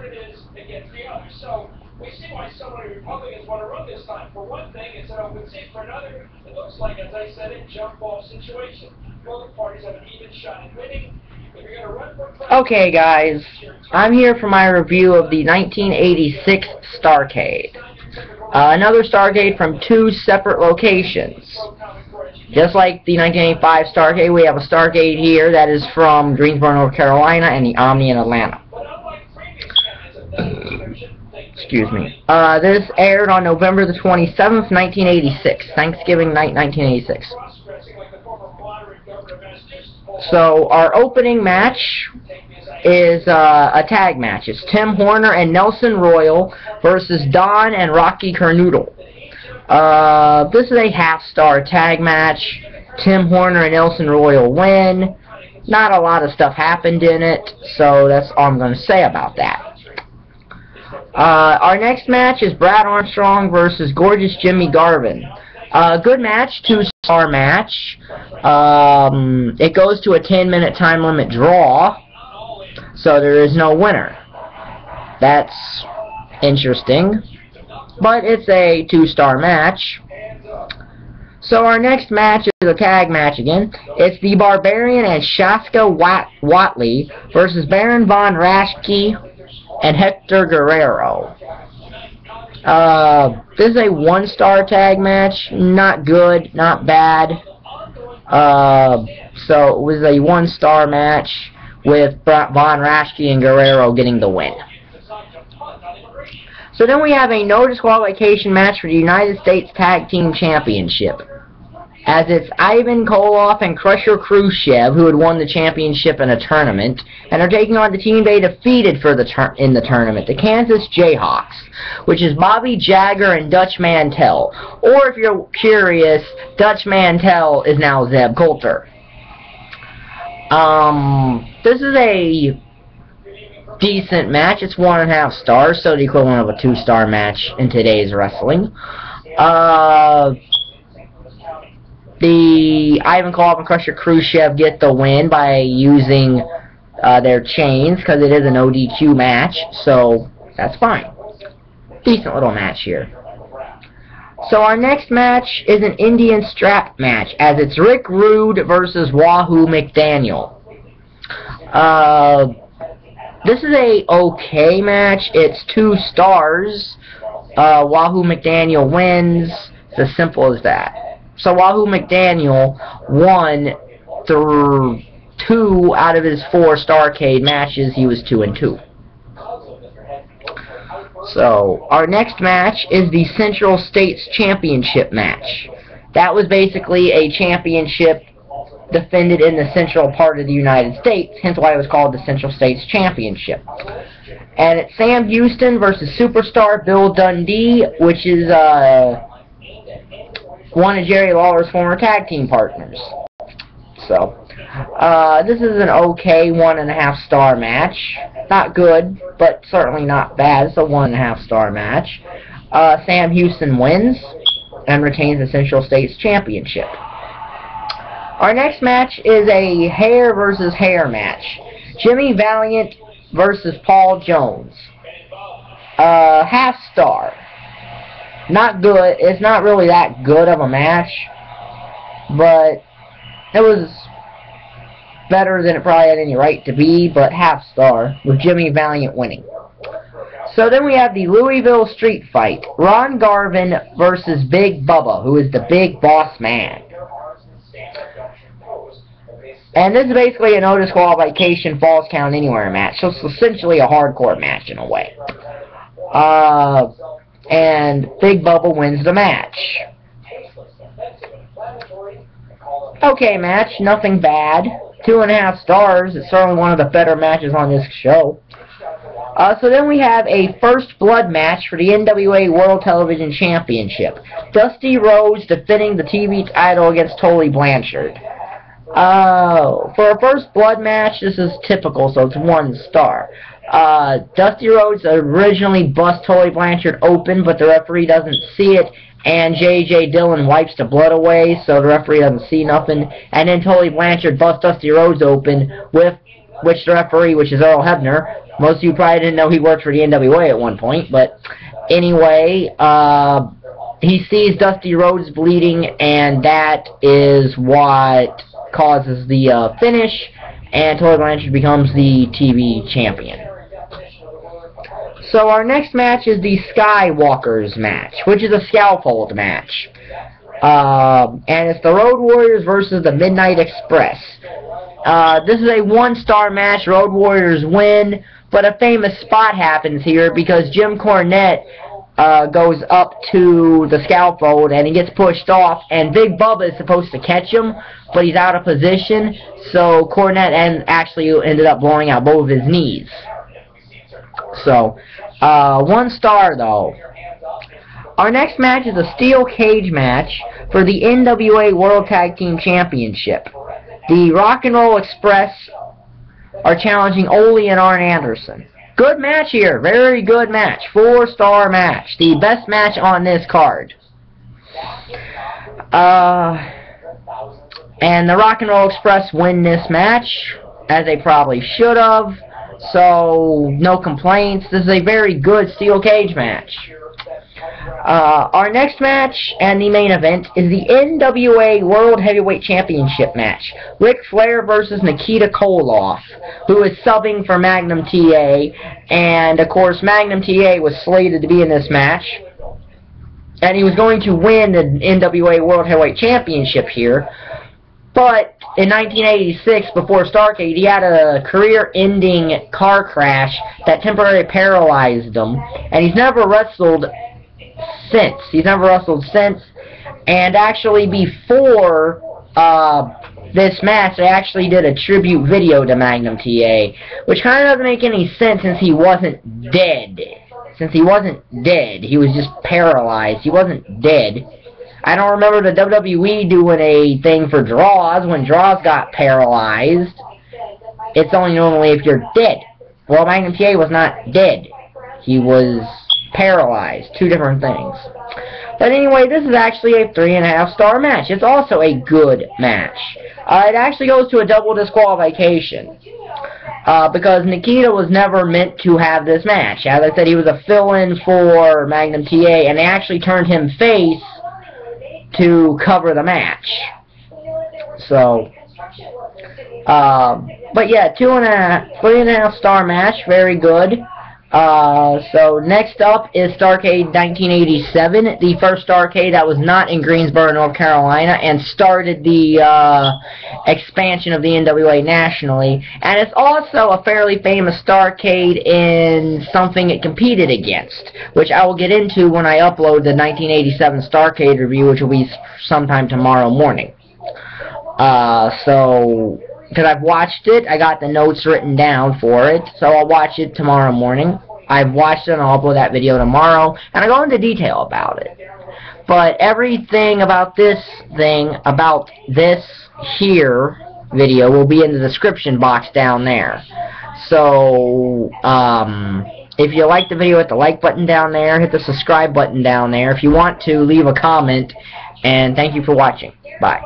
alternatives against the others. So we see why so many Republicans want to run this time. For one thing, it's an open seat. For another, it looks like, as I said, a jump-off situation. Both parties have an even shot at winning. If you're going to run for president, okay, guys, I'm here for my review of the 1986 Starrcade. Another Starrcade from two separate locations. Just like the 1985 Starrcade, we have a Starrcade here that is from Greensboro, North Carolina, and the Omni in Atlanta. Excuse me. This aired on November the 27th, 1986. Thanksgiving night, 1986. So, our opening match is a tag match. It's Tim Horner and Nelson Royal versus Don and Rocky Carnoodle. This is a half-star tag match. Tim Horner and Nelson Royal win. Not a lot of stuff happened in it, so that's all I'm going to say about that. Our next match is Brad Armstrong versus Gorgeous Jimmy Garvin. Good match, two-star match. It goes to a 10-minute time limit draw, so there is no winner. That's interesting, but it's a two-star match. So our next match is a tag match again. It's the Barbarian and Shaska Whatley versus Baron von Raske and Hector Guerrero. This is a one-star tag match. Not good, not bad. So it was a one-star match with von Raske and Guerrero getting the win. So then we have a no disqualification match for the United States Tag Team Championship, as it's Ivan Koloff and Krusher Kruchev, who had won the championship in a tournament, and are taking on the team they defeated in the tournament, the Kansas Jayhawks, which is Bobby Jagger and Dutch Mantell. Or if you're curious, Dutch Mantell is now Zeb Coulter. This is a decent match. It's 1.5 stars, so the equivalent of a 2-star match in today's wrestling. The Ivan Koloff and Krusher Kruchev get the win by using their chains, because it is an ODQ match, so that's fine. Decent little match here. So our next match is an Indian strap match, as it's Rick Rude versus Wahoo McDaniel. This is a okay match. It's 2 stars. Wahoo McDaniel wins. It's as simple as that. So Wahoo McDaniel won through 2 out of his 4 Starrcade matches. He was 2-2. So our next match is the Central States Championship match. That was basically a championship defended in the central part of the United States, hence why it was called the Central States Championship. And it's Sam Houston versus Superstar Bill Dundee, which is one of Jerry Lawler's former tag team partners. So, this is an okay 1.5 star match. Not good, but certainly not bad. It's a 1.5 star match. Sam Houston wins and retains the Central States Championship. Our next match is a hair versus hair match. Jimmy Valient versus Paul Jones. Half star. Not good. It's not really that good of a match, but it was better than it probably had any right to be, but half star, with Jimmy Valient winning. So then we have the Louisville Street Fight. Ron Garvin versus Big Bubba, who is the Big Boss Man. And this is basically a no disqualification falls count anywhere match. So it's essentially a hardcore match in a way. And Big Bubba wins the match. Okay match, nothing bad. 2.5 stars. It's certainly one of the better matches on this show. So then we have a first blood match for the NWA World Television Championship. Dusty Rhodes defending the TV title against Tully Blanchard. For a first blood match, this is typical, so it's 1 star. Dusty Rhodes originally bust Tully Blanchard open, but the referee doesn't see it, and J.J. Dillon wipes the blood away, so the referee doesn't see nothing, and then Tully Blanchard busts Dusty Rhodes open with which the referee, which is Earl Hebner. Most of you probably didn't know he worked for the NWA at one point, but anyway, he sees Dusty Rhodes bleeding, and that is what causes the finish, and Tully Blanchard becomes the TV champion. So our next match is the Skywalkers match, which is a scaffold match. And it's the Road Warriors versus the Midnight Express. This is a 1-star match. Road Warriors win, but a famous spot happens here because Jim Cornette goes up to the scaffold and he gets pushed off, and Big Bubba is supposed to catch him, but he's out of position, so Cornette actually ended up blowing out both of his knees. So, 1 star though. Our next match is a steel cage match for the NWA World Tag Team Championship. The Rock and Roll Express are challenging Ole and Arn Anderson. Good match here. Very good match. 4-star match. The best match on this card. And the Rock and Roll Express win this match, as they probably should have. So, no complaints. This is a very good steel cage match. Our next match and the main event is the NWA World Heavyweight Championship match. Ric Flair versus Nikita Koloff, who is subbing for Magnum TA. And, of course, Magnum TA was slated to be in this match. And he was going to win the NWA World Heavyweight Championship here. But in 1986, before Starrcade, he had a career-ending car crash that temporarily paralyzed him. And he's never wrestled since. And actually, before this match, they actually did a tribute video to Magnum TA, which kind of doesn't make any sense since he wasn't dead. He was just paralyzed. He wasn't dead. I don't remember the WWE doing a thing for draws when draws got paralyzed. It's only normally if you're dead. Well, Magnum TA was not dead. He was paralyzed. 2 different things. But anyway, this is actually a 3.5-star match. It's also a good match. It actually goes to a double disqualification. Because Nikita was never meant to have this match. As I said, he was a fill-in for Magnum TA, and they actually turned him face to cover the match. So, but yeah, 3.5-star match, very good. So next up is Starrcade 1987, the first Starrcade that was not in Greensboro, North Carolina, and started the expansion of the NWA nationally. And it's also a fairly famous Starrcade in something it competed against, which I will get into when I upload the 1987 Starrcade review, which will be sometime tomorrow morning. Because I've watched it, I got the notes written down for it, so I'll watch it tomorrow morning. I've watched it and I'll upload that video tomorrow, and I'll go into detail about it. But everything about this here video will be in the description box down there. So, if you like the video, hit the like button down there, hit the subscribe button down there. If you want to, leave a comment, and thank you for watching. Bye.